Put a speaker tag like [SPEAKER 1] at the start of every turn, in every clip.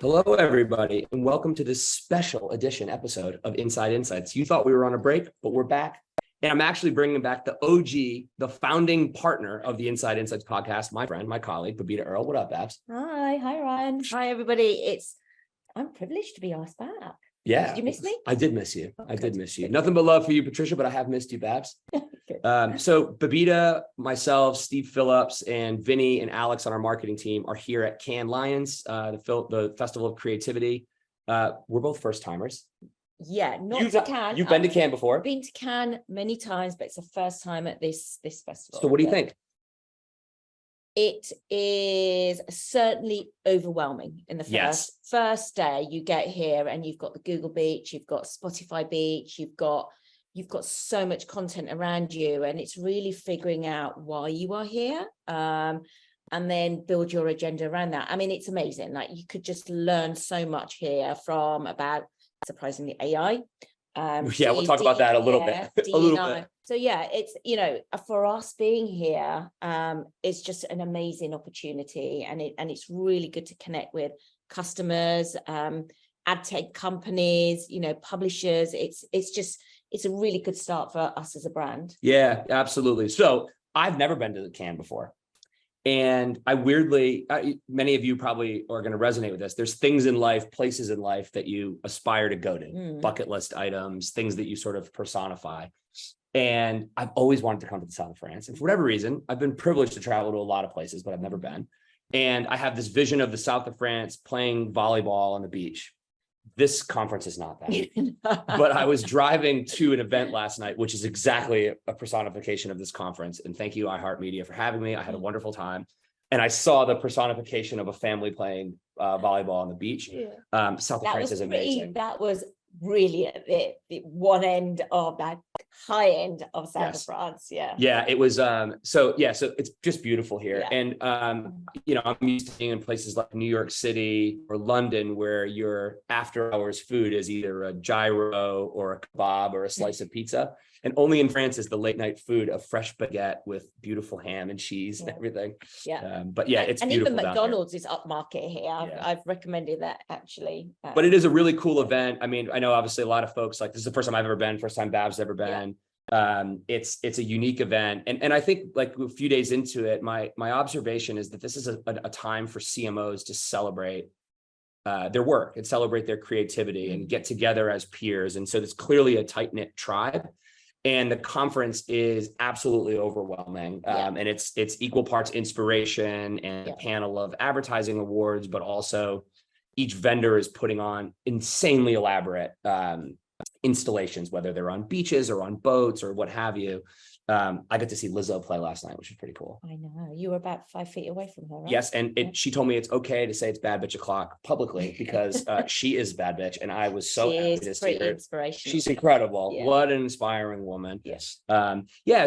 [SPEAKER 1] Hello, everybody, and welcome to this special edition episode of Inside Insights. You thought we were on a break, but we're back. And I'm actually bringing back the OG, the founding partner of the Inside Insights podcast, my friend, my colleague, Babita Earle. What up, Babs?
[SPEAKER 2] Hi Ryan. Hi, everybody. I'm privileged to be asked back.
[SPEAKER 1] Yeah.
[SPEAKER 2] Did you miss me?
[SPEAKER 1] I did miss you.
[SPEAKER 2] Oh,
[SPEAKER 1] I
[SPEAKER 2] good.
[SPEAKER 1] did miss you. Nothing but love for you, Patricia, but I have missed you, Babs. So Babita, myself, Steve Phillips, and Vinny and Alex on our marketing team are here at Cannes Lions, the Festival of Creativity. We're both first timers.
[SPEAKER 2] Yeah, not to Cannes.
[SPEAKER 1] You've been to Cannes before?
[SPEAKER 2] I've been to Cannes many times, but it's the first time at this festival.
[SPEAKER 1] So what do you think?
[SPEAKER 2] It is certainly overwhelming in the first day. You get here and you've got the Google Beach, you've got Spotify Beach, you've got so much content around you, and it's really figuring out why you are here, and then build your agenda around that. I mean, it's amazing. Like, you could just learn so much here from about, surprisingly, AI.
[SPEAKER 1] We'll talk about that a little bit.
[SPEAKER 2] So yeah, it's, for us being here, it's just an amazing opportunity, and it's really good to connect with customers, ad tech companies, publishers. It's a really good start for us as a brand.
[SPEAKER 1] Yeah, absolutely. So I've never been to the Cannes before. And many of you probably are going to resonate with this. There's things in life, places in life that you aspire to go to, bucket list items, things that you sort of personify. And I've always wanted to come to the south of France. And for whatever reason, I've been privileged to travel to a lot of places, but I've never been. And I have this vision of the south of France playing volleyball on the beach. This conference is not that. But I was driving to an event last night, which is exactly a personification of this conference. And thank you, iHeartMedia, for having me. I had a wonderful time. And I saw the personification of a family playing volleyball on the beach. South of France is amazing.
[SPEAKER 2] That was really at the one end of that high end of south of France. Yeah,
[SPEAKER 1] it was so it's just beautiful here. And I'm used to being in places like New York City or London, where your after hours food is either a gyro or a kebab or a slice of pizza, and only in France is the late night food of fresh baguette with beautiful ham and cheese and everything. It's
[SPEAKER 2] and
[SPEAKER 1] beautiful.
[SPEAKER 2] Even McDonald's is upmarket here. I've recommended that, actually.
[SPEAKER 1] But it is a really cool event. I mean, I know obviously a lot of folks, like, this is the first time I've ever been, first time Babs ever been. It's a unique event. And I think, like, a few days into it, my observation is that this is a time for CMOs to celebrate their work and celebrate their creativity and get together as peers. And so there's clearly a tight-knit tribe. And the conference is absolutely overwhelming. And it's equal parts inspiration and a panel of advertising awards, but also each vendor is putting on insanely elaborate installations, whether they're on beaches or on boats or what have you. I got to see Lizzo play last night, which was pretty cool.
[SPEAKER 2] I know. You were about 5 feet away from her, right?
[SPEAKER 1] Yes, and she told me it's okay to say it's bad bitch o'clock publicly, because she is bad bitch, and I was so happy to see her.
[SPEAKER 2] Inspirational.
[SPEAKER 1] She's incredible. What an inspiring woman.
[SPEAKER 2] Yes.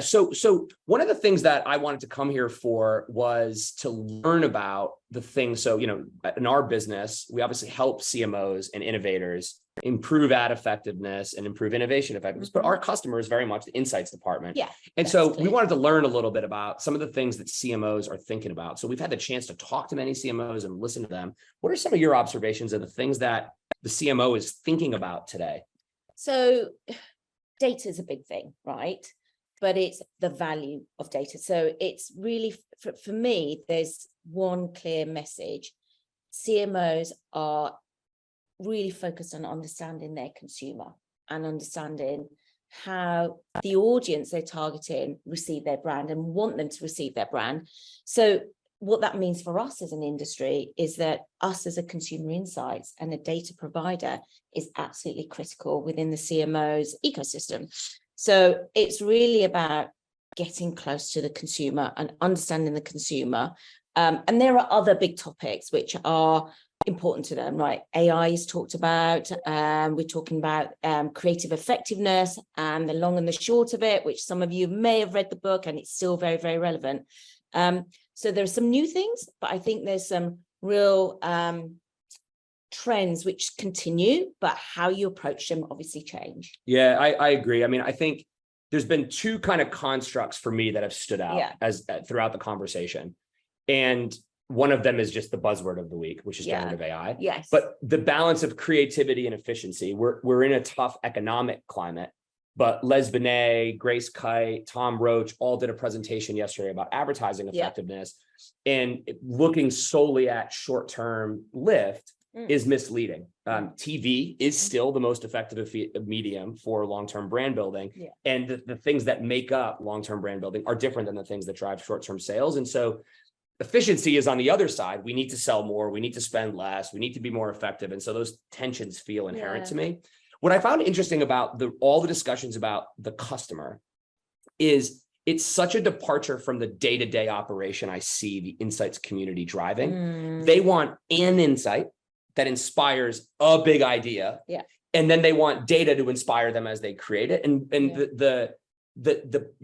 [SPEAKER 1] So one of the things that I wanted to come here for was to learn about the things. So, in our business, we obviously help CMOs and innovators improve ad effectiveness and improve innovation effectiveness, but our customer is very much the insights department. And so we wanted to learn a little bit about some of the things that CMOs are thinking about. So we've had the chance to talk to many CMOs and listen to them. What are some of your observations of the things that the CMO is thinking about today?
[SPEAKER 2] So data is a big thing, right? But it's the value of data. So it's really, for me, there's one clear message. CMOs are really focused on understanding their consumer and understanding how the audience they're targeting receive their brand and want them to receive their brand. So what that means for us as an industry is that us as a consumer insights and a data provider is absolutely critical within the CMO's ecosystem. So it's really about getting close to the consumer and understanding the consumer. And there are other big topics which are important to them, right? AI is talked about. We're talking about creative effectiveness and the long and the short of it, which some of you may have read the book, and it's still very, very relevant. So there's some new things, but I think there's some real trends which continue, but how you approach them obviously change.
[SPEAKER 1] Yeah, I agree. I mean, I think there's been two kind of constructs for me that have stood out as throughout the conversation. And one of them is just the buzzword of the week, which is generative AI.
[SPEAKER 2] Yes.
[SPEAKER 1] But the balance of creativity and efficiency, we're in a tough economic climate, but Les Binet, Grace Kite, Tom Roach all did a presentation yesterday about advertising effectiveness, and looking solely at short-term lift is misleading. TV is still the most effective medium for long-term brand building. And the things that make up long-term brand building are different than the things that drive short-term sales. And so efficiency is on the other side. We need to sell more. We need to spend less. We need to be more effective. And so those tensions feel inherent to me. What I found interesting about all the discussions about the customer is it's such a departure from the day-to-day operation I see the insights community driving. They want an insight that inspires a big idea. And then they want data to inspire them as they create it. And the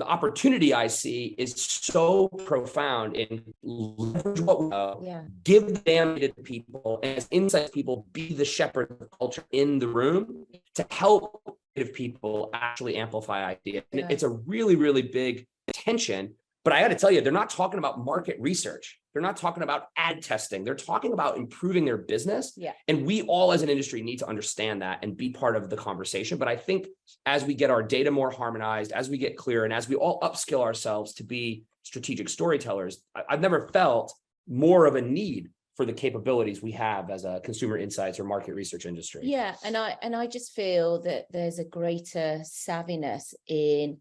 [SPEAKER 1] opportunity I see is so profound in leverage what we know, give the data to people, and as insights people, be the shepherd of the culture in the room to help creative people actually amplify ideas. And it's a really, really big tension. But I got to tell you, they're not talking about market research. They're not talking about ad testing. They're talking about improving their business. And we all as an industry need to understand that and be part of the conversation. But I think as we get our data more harmonized, as we get clear, and as we all upskill ourselves to be strategic storytellers, I've never felt more of a need for the capabilities we have as a consumer insights or market research industry.
[SPEAKER 2] And I just feel that there's a greater savviness in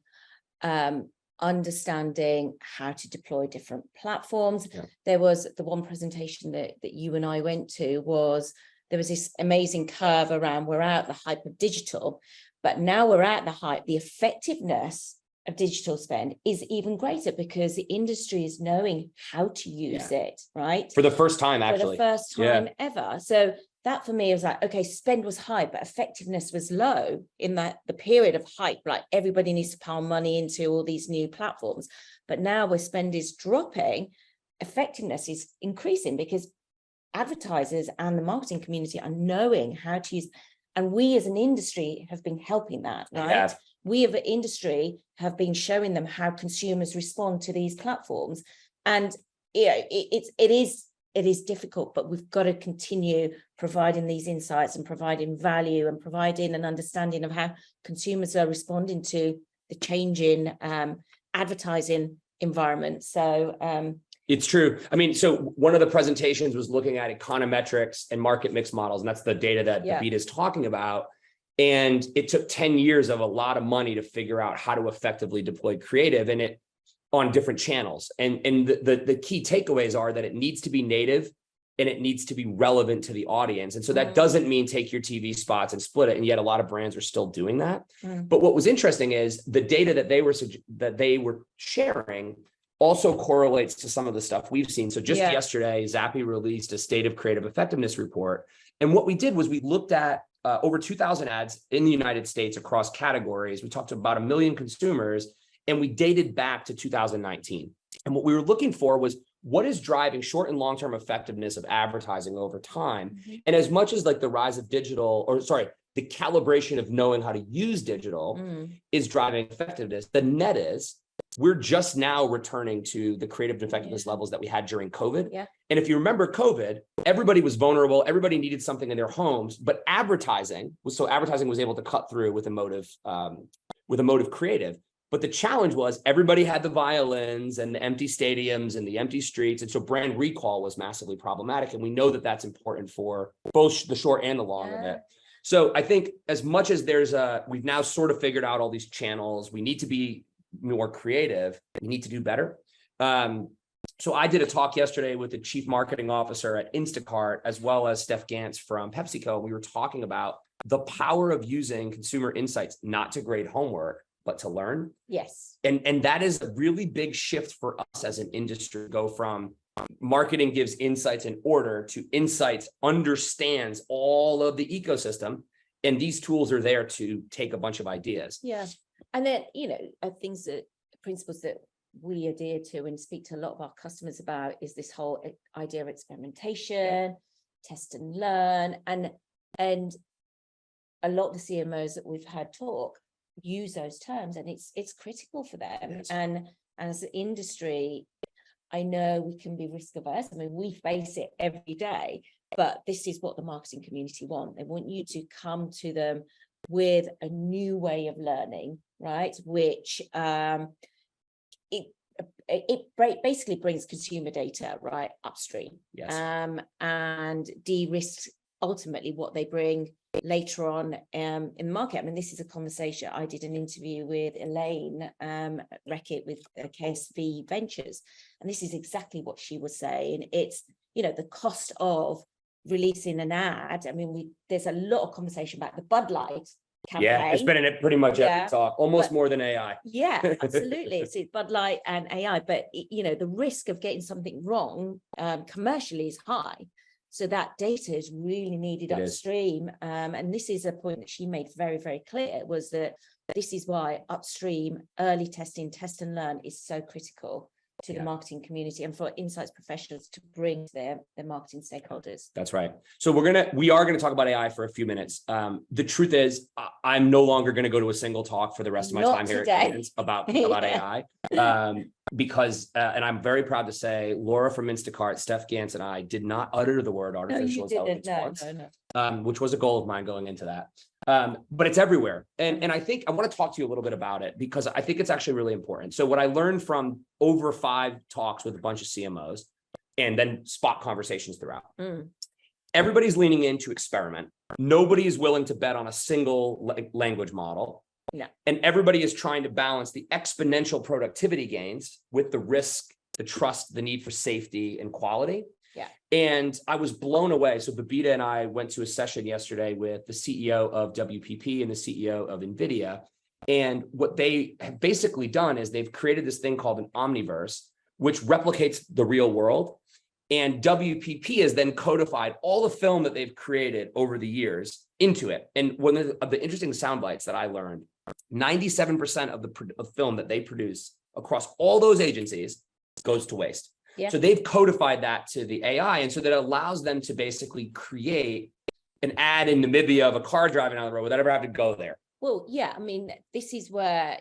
[SPEAKER 2] understanding how to deploy different platforms. There was the one presentation that you and I went to there was this amazing curve around we're at the hype of digital, but now we're at the hype, the effectiveness of digital spend is even greater because the industry is knowing how to use it, right?
[SPEAKER 1] For the first time, actually.
[SPEAKER 2] For the first time ever. So that for me was like, okay, spend was high, but effectiveness was low in the period of hype. Like everybody needs to pile money into all these new platforms. But now where spend is dropping, effectiveness is increasing because advertisers and the marketing community are knowing how to use, and we as an industry have been helping that, right? We as an industry have been showing them how consumers respond to these platforms. And it is difficult, but we've got to continue providing these insights and providing value and providing an understanding of how consumers are responding to the changing advertising environment. So
[SPEAKER 1] it's true. I mean, so one of the presentations was looking at econometrics and market mix models, and that's the data that Babita is talking about. And it took 10 years of a lot of money to figure out how to effectively deploy creative and it on different channels. And the key takeaways are that it needs to be native and it needs to be relevant to the audience. And so that doesn't mean take your TV spots and split it. And yet a lot of brands are still doing that. But what was interesting is the data that they were sharing also correlates to some of the stuff we've seen. So just yesterday, Zappi released a state of creative effectiveness report. And what we did was we looked at over 2,000 ads in the United States across categories. We talked to about 1 million consumers, and we dated back to 2019. And what we were looking for was what is driving short and long-term effectiveness of advertising over time. And as much as like the rise of digital, the calibration of knowing how to use digital is driving effectiveness, the net is we're just now returning to the creative effectiveness levels that we had during COVID. And if you remember COVID, everybody was vulnerable. Everybody needed something in their homes, but advertising was able to cut through with emotive creative. But the challenge was everybody had the violins and the empty stadiums and the empty streets. And so brand recall was massively problematic. And we know that that's important for both the short and the long of it. So I think as much as we've now sort of figured out all these channels, we need to be more creative. We need to do better. So I did a talk yesterday with the chief marketing officer at Instacart, as well as Steph Gantz from PepsiCo. We were talking about the power of using consumer insights, not to grade homework, but to learn. And that is a really big shift for us as an industry, go from marketing gives insights in order to insights understands all of the ecosystem. And these tools are there to take a bunch of ideas.
[SPEAKER 2] And then, principles that we adhere to and speak to a lot of our customers about is this whole idea of experimentation, test and learn. And a lot of the CMOs that we've had talk use those terms, and it's critical for them. And as an industry, I know we can be risk averse. I mean, we face it every day, but this is what the marketing community want. They want you to come to them with a new way of learning, right? Which basically brings consumer data right upstream,
[SPEAKER 1] Yes.
[SPEAKER 2] and de-risks ultimately what they bring later on in the market. I mean, this is a conversation. I did an interview with Elaine Reckitt with KSV Ventures, and this is exactly what she was saying. It's, you know, the cost of releasing an ad. I mean, there's a lot of conversation about the Bud Light campaign.
[SPEAKER 1] Yeah, it's been in it pretty much every talk, almost more than AI.
[SPEAKER 2] Yeah, absolutely. It's Bud Light and AI, but you know, the risk of getting something wrong commercially is high. So that data is really needed upstream. And this is a point that she made very, very clear, was that this is why upstream early testing, test and learn is so critical to the marketing community and for insights professionals to bring to their marketing stakeholders. That's right. So we are gonna talk about AI for a few minutes. The truth is, I'm no longer gonna go to a single talk for the rest of my time here at Cadence about AI. Because, and I'm very proud to say, Laura from Instacart, Steph Gantz, and I did not utter the word artificial intelligence once, which was a goal of mine going into that. But it's everywhere. And I think I want to talk to you a little bit about it because I think it's actually really important. So what I learned from over 5 talks with a bunch of CMOs and then spot conversations throughout, everybody's leaning in to experiment. Nobody is willing to bet on a single language model. Yeah. And everybody is trying to balance the exponential productivity gains with the risk, the trust, the need for safety and quality. Yeah. And I was blown away. So Babita and I went to a session yesterday with the CEO of WPP and the CEO of NVIDIA. And what they have basically done is they've created this thing called an omniverse, which replicates the real world. And WPP has then codified all the film that they've created over the years into it. And one of the interesting sound bites that I learned, 97% of the film that they produce across all those agencies goes to waste. Yeah. So they've codified that to the AI. And so that allows them to basically create an ad in Namibia of a car driving down the road without ever having to go there. Well, yeah, I mean, this is where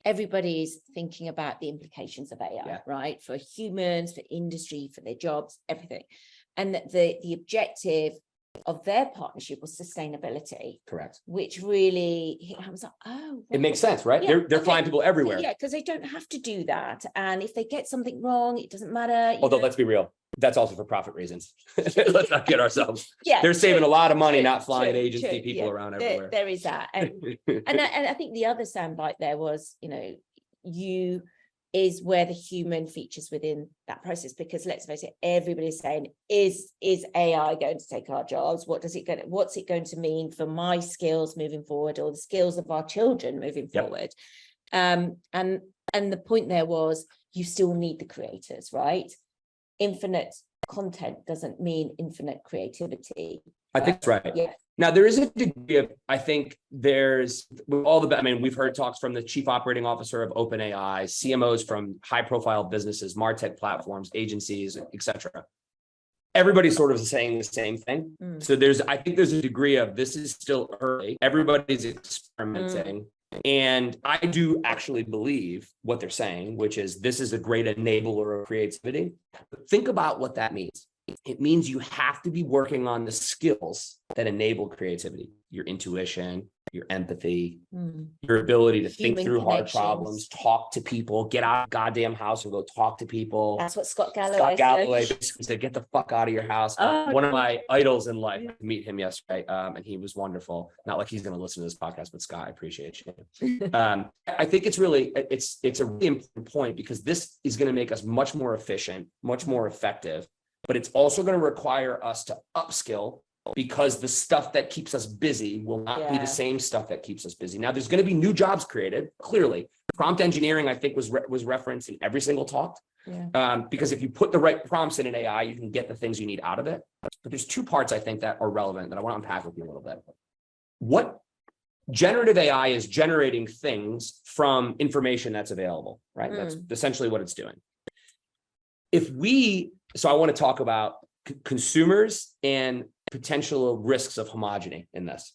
[SPEAKER 2] everybody's thinking about the implications of AI, right? For humans, for industry, for their jobs, everything. And the objective of their partnership was sustainability. Correct. Which really, I was like, oh. It makes sense, right? Yeah, they're flying people everywhere. Yeah, because they don't have to do that. And if they get something wrong, it doesn't matter. Although, let's be real, that's also for profit reasons. Let's not kid ourselves. Yeah, they're saving a lot of money not flying agency people around everywhere. There is that. And, and I think the other soundbite there was, you know, is where the human features within that process, because let's face it, everybody's saying, is AI going to take our jobs? What's it going to mean for my skills moving forward, or the skills of our children moving forward? And the point there was, you still need the creators, right? Infinite content doesn't mean infinite creativity. I think that's right. Yeah. Now, there is a degree of, I think there's we've heard talks from the chief operating officer of OpenAI, CMOs from high profile businesses, MarTech platforms, agencies, et cetera. Everybody's sort of saying the same thing. So I think there's a degree of, this is still early. Everybody's experimenting. And I do actually believe what they're saying, which is this is a great enabler of creativity. But think about what that means. It means you have to be working on the skills that enable creativity, your intuition, your empathy, your ability to think through hard problems, talk to people, get out of the goddamn house and go talk to people. That's what Scott Galloway said, get the fuck out of your house. One of my idols in life, I meet him yesterday, and he was wonderful. Not like he's going to listen to this podcast, but Scott, I appreciate you. I think it's a really important point, because this is going to make us much more efficient, much more effective. But it's also going to require us to upskill, because the stuff that keeps us busy will not be the same stuff that keeps us busy. Now, there's going to be new jobs created. Clearly, prompt engineering, I think, was referenced in every single talk. Because if you put the right prompts in an AI, you can get the things you need out of it. But there's 2 parts, I think, that are relevant that I want to unpack with you a little bit. What generative AI is generating things from information that's available, right? That's essentially what it's doing. So I want to talk about consumers and potential risks of homogeny in this.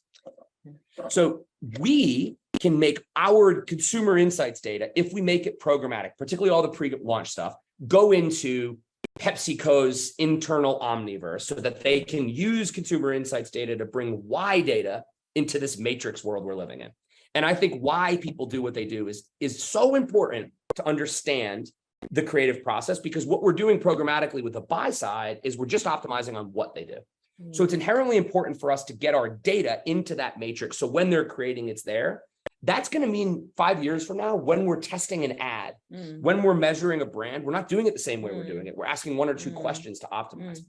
[SPEAKER 2] So we can make our consumer insights data, if we make it programmatic, particularly all the pre-launch stuff,
[SPEAKER 1] go into PepsiCo's internal omniverse so that they can use consumer insights data to bring why data into this matrix world we're living in. And I think why people do what they do is so important to understand the creative process, because what we're doing programmatically with the buy side is we're just optimizing on what they do. So it's inherently important for us to get our data into that matrix. So when they're creating, it's there. That's going to mean 5 years from now, when we're testing an ad, when we're measuring a brand, we're not doing it the same way we're doing it. We're asking one or two questions to optimize.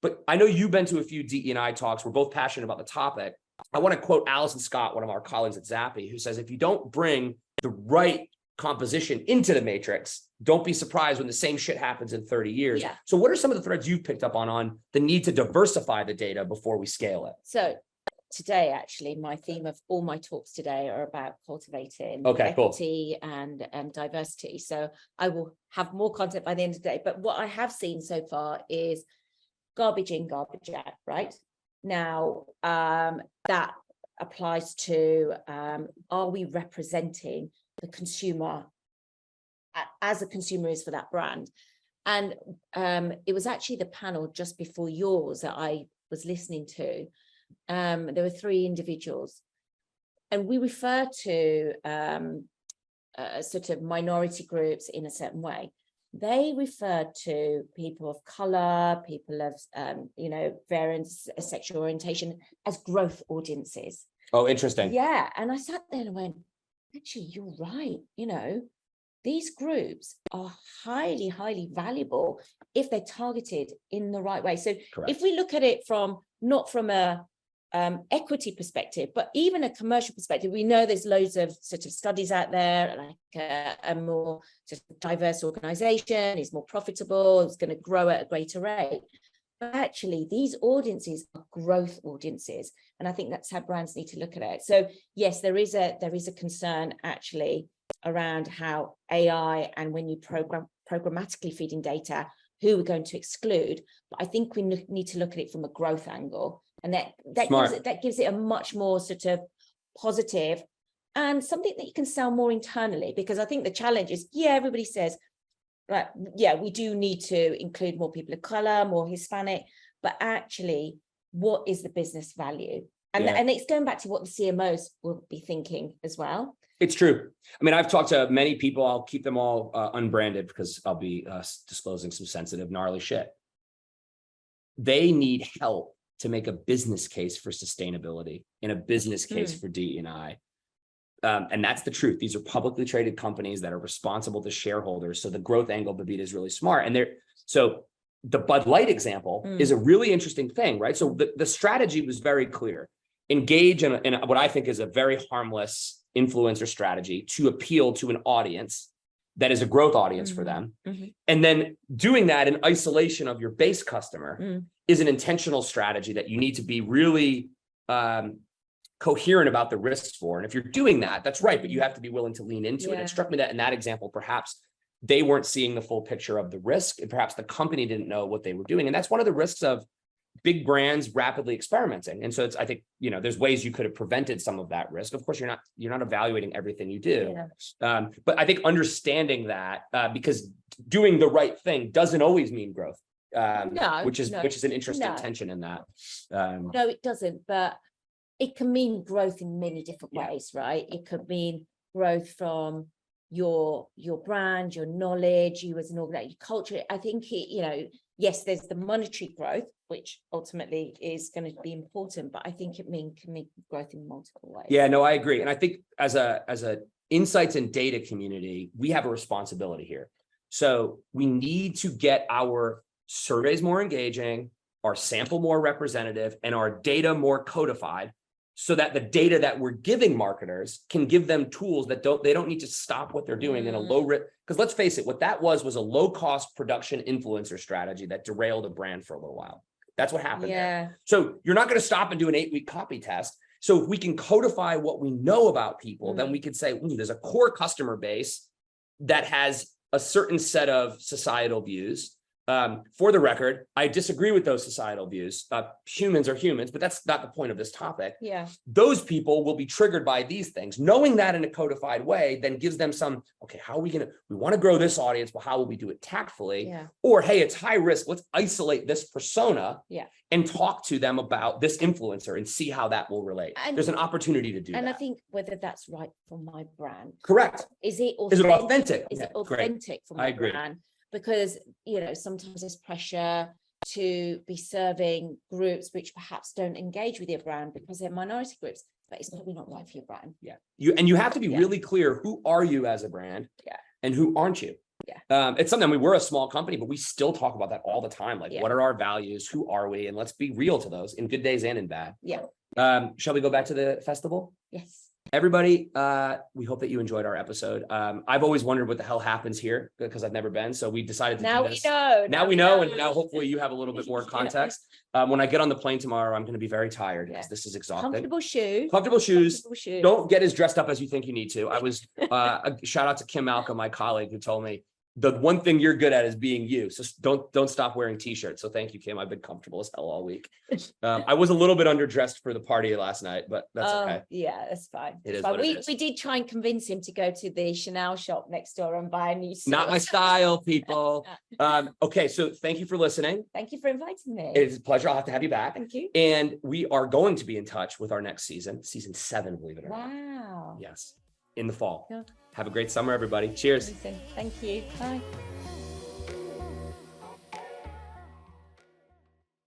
[SPEAKER 1] But I know you've been to a few DE&I talks. We're both passionate about the topic. I want to quote Allison Scott, one of our colleagues at Zappi, who says, if you don't bring the right composition into the matrix, don't be surprised when the same shit happens in 30 years.
[SPEAKER 2] Yeah.
[SPEAKER 1] So what are some of the threads you've picked up on the need to diversify the data before we scale it?
[SPEAKER 2] So today, actually, my theme of all my talks today are about cultivating
[SPEAKER 1] equity
[SPEAKER 2] and diversity. So I will have more content by the end of the day. But what I have seen so far is garbage in, garbage out, right? Now, that applies to, are we representing the consumer as a consumer is for that brand? And it was actually the panel just before yours that I was listening to. There were 3 individuals, and we refer to sort of minority groups in a certain way. They refer to people of color, people of varying sexual orientation as growth audiences.
[SPEAKER 1] Oh, interesting.
[SPEAKER 2] Yeah, and I sat there and went, actually, you're right. These groups are highly, highly valuable if they're targeted in the right way. So
[SPEAKER 1] Correct.
[SPEAKER 2] If we look at it not from a equity perspective, but even a commercial perspective, we know there's loads of sort of studies out there, like a more sort of diverse organization is more profitable, it's going to grow at a greater rate. But actually, these audiences are growth audiences. And I think that's how brands need to look at it. So yes, there is a concern actually around how AI, and when you programmatically feeding data, who we're going to exclude. But I think we need to look at it from a growth angle. And that gives it a much more sort of positive and something that you can sell more internally. Because I think the challenge is, everybody says, right, we do need to include more people of color, more Hispanic, but actually, what is the business value? And it's going back to what the CMOs will be thinking as well.
[SPEAKER 1] It's true. I mean, I've talked to many people. I'll keep them all unbranded because I'll be disclosing some sensitive, gnarly shit. They need help to make a business case for sustainability and a business case for DE&I. And that's the truth. These are publicly traded companies that are responsible to shareholders. So the growth angle, Babita, is really smart. And so the Bud Light example is a really interesting thing, right? So the strategy was very clear. Engage in what I think is a very harmless influencer strategy to appeal to an audience that is a growth audience for them. And then doing that in isolation of your base customer is an intentional strategy that you need to be really coherent about the risks for. And if you're doing that, that's right, but you have to be willing to lean into it. It struck me that in that example, perhaps they weren't seeing the full picture of the risk, and perhaps the company didn't know what they were doing. And that's one of the risks of big brands rapidly experimenting. And so I think, there's ways you could have prevented some of that risk. Of course, you're not evaluating everything you do. But I think understanding that, because doing the right thing doesn't always mean growth, which is an interesting tension in that.
[SPEAKER 2] No, it doesn't, but it can mean growth in many different ways, right? It could mean growth from your brand, your knowledge, you as an organization, culture. I think yes, there's the monetary growth, which ultimately is going to be important, but I think it can mean growth in multiple ways. Yeah,
[SPEAKER 1] no, I agree. And I think as a insights and data community, we have a responsibility here. So we need to get our surveys more engaging, our sample more representative, and our data more codified, so that the data that we're giving marketers can give them tools that they don't need to stop what they're doing in a low risk. Because let's face it, what that was a low cost production influencer strategy that derailed a brand for a little while. That's what happened there. So you're not going to stop and do an 8-week copy test. So if we can codify what we know about people, then we can say, there's a core customer base that has a certain set of societal views. For the record, I disagree with those societal views. Humans are humans, but that's not the point of this topic.
[SPEAKER 2] Yeah.
[SPEAKER 1] Those people will be triggered by these things. Knowing that in a codified way then gives them some, okay, how are we going to, we want to grow this audience, but how will we do it tactfully?
[SPEAKER 2] Yeah.
[SPEAKER 1] Or, hey, it's high risk. Let's isolate this persona
[SPEAKER 2] Yeah.
[SPEAKER 1] and talk to them about this influencer and see how that will relate.
[SPEAKER 2] And
[SPEAKER 1] there's an opportunity to do that.
[SPEAKER 2] And I think whether that's right for my brand.
[SPEAKER 1] Correct.
[SPEAKER 2] Is it
[SPEAKER 1] Is it authentic?
[SPEAKER 2] Is
[SPEAKER 1] Yeah,
[SPEAKER 2] it authentic for
[SPEAKER 1] I
[SPEAKER 2] my
[SPEAKER 1] agree.
[SPEAKER 2] brand? Because, you know, sometimes there's pressure to be serving groups which perhaps don't engage with your brand because they're minority groups, but it's probably not right for your brand.
[SPEAKER 1] Yeah. You have to be
[SPEAKER 2] Yeah.
[SPEAKER 1] really clear, who are you as a brand?
[SPEAKER 2] Yeah.
[SPEAKER 1] And who aren't you?
[SPEAKER 2] Yeah.
[SPEAKER 1] It's something, we're a small company, but we still talk about that all the time. Like,
[SPEAKER 2] Yeah.
[SPEAKER 1] what are our values? Who are we? And let's be real to those in good days and in bad.
[SPEAKER 2] Yeah.
[SPEAKER 1] Shall we go back to the festival?
[SPEAKER 2] Yes.
[SPEAKER 1] Everybody, we hope that you enjoyed our episode. I've always wondered what the hell happens here because I've never been. So we decided to
[SPEAKER 2] Now
[SPEAKER 1] do
[SPEAKER 2] we
[SPEAKER 1] this.
[SPEAKER 2] know.
[SPEAKER 1] Now we know, and now hopefully you have a little bit more
[SPEAKER 2] Yeah.
[SPEAKER 1] context. When I get on the plane tomorrow, I'm going to be very tired because
[SPEAKER 2] Yeah.
[SPEAKER 1] this is exhausting.
[SPEAKER 2] Comfortable shoes.
[SPEAKER 1] Comfortable shoes.
[SPEAKER 2] Comfortable shoes.
[SPEAKER 1] Don't get as dressed up as you think you need to. I was a shout out to Kim Malcolm, my colleague, who told me the one thing you're good at is being you. So don't stop wearing t-shirts. So thank you, Kim. I've been comfortable as hell all week. I was a little bit underdressed for the party last night, but that's okay.
[SPEAKER 2] Yeah, that's fine.
[SPEAKER 1] It is
[SPEAKER 2] But
[SPEAKER 1] what it
[SPEAKER 2] we
[SPEAKER 1] is.
[SPEAKER 2] we did try and convince him to go to the Chanel shop next door and buy a new suit.
[SPEAKER 1] Not my style, people. Okay, so thank you for listening.
[SPEAKER 2] Thank you for inviting me.
[SPEAKER 1] It is a pleasure. I'll have to have you back.
[SPEAKER 2] Thank you.
[SPEAKER 1] And we are going to be in touch with our next season 7, believe it or not.
[SPEAKER 2] Wow.
[SPEAKER 1] Yes, in the fall.
[SPEAKER 2] Yeah.
[SPEAKER 1] Have a great summer, everybody. Cheers.
[SPEAKER 2] Amazing. Thank you. Bye.